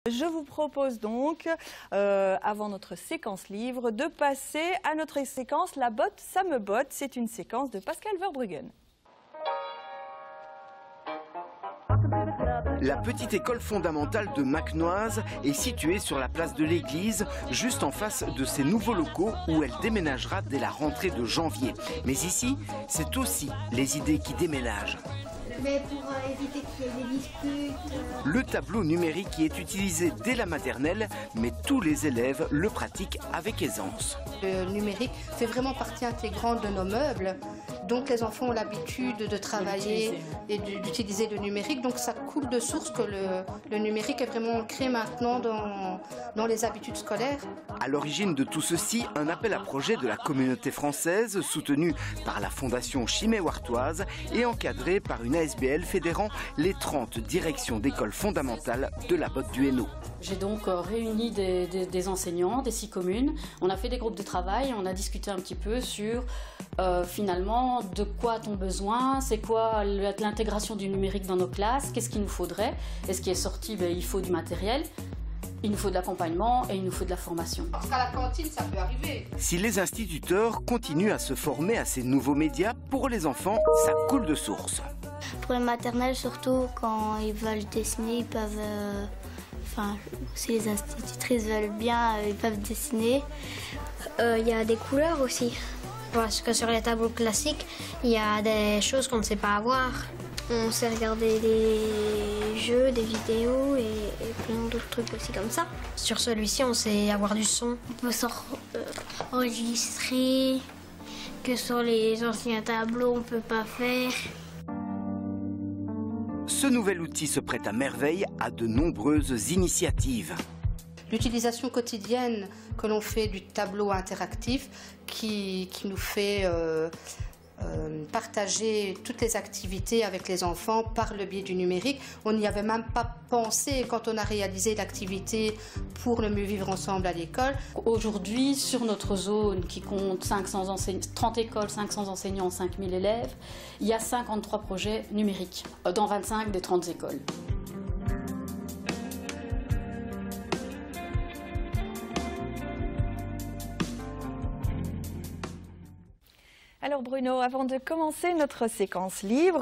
Je vous propose donc, avant notre séquence livre, de passer à notre séquence La botte, ça me botte. C'est une séquence de Pascal Verbruggen. La petite école fondamentale de Macnoise est située sur la place de l'église, juste en face de ses nouveaux locaux où elle déménagera dès la rentrée de janvier. Mais ici, c'est aussi les idées qui déménagent. Mais pour éviter qu'il y ait des disputes. Le tableau numérique qui est utilisé dès la maternelle, mais tous les élèves le pratiquent avec aisance. Le numérique fait vraiment partie intégrante de nos meubles. Donc les enfants ont l'habitude de travailler et d'utiliser le numérique. Donc ça coule de source que le numérique est vraiment ancré maintenant dans les habitudes scolaires. À l'origine de tout ceci, un appel à projet de la communauté française soutenu par la fondation Chimay-Wartoise et encadré par une ASBL fédérant les 30 directions d'écoles fondamentales de la Botte du Hainaut. J'ai donc réuni des enseignants des 6 communes. On a fait des groupes de travail, on a discuté un petit peu sur finalement de quoi a-t-on besoin, c'est quoi l'intégration du numérique dans nos classes, qu'est-ce qu'il nous faudrait. Et ce qui est sorti, il faut du matériel. Il nous faut de l'accompagnement et il nous faut de la formation. Parce qu'à la cantine, ça peut arriver. Si les instituteurs continuent à se former à ces nouveaux médias, pour les enfants, ça coule de source. Pour les maternelles, surtout quand ils veulent dessiner, ils peuvent... si les institutrices veulent bien, ils peuvent dessiner. Il y a des couleurs aussi. Parce que sur les tableaux classiques, il y a des choses qu'on ne sait pas avoir. On sait regarder des jeux, des vidéos et plein d'autres trucs aussi comme ça. Sur celui-ci, on sait avoir du son. On peut s'enregistrer, que sur les anciens tableaux, on ne peut pas faire. Ce nouvel outil se prête à merveille à de nombreuses initiatives. L'utilisation quotidienne que l'on fait du tableau interactif qui nous fait partager toutes les activités avec les enfants par le biais du numérique. On n'y avait même pas pensé quand on a réalisé l'activité pour le mieux vivre ensemble à l'école. Aujourd'hui, sur notre zone qui compte 30 écoles, 500 enseignants, 5000 élèves, il y a 53 projets numériques dans 25 des 30 écoles. Alors Bruno, avant de commencer notre séquence livre,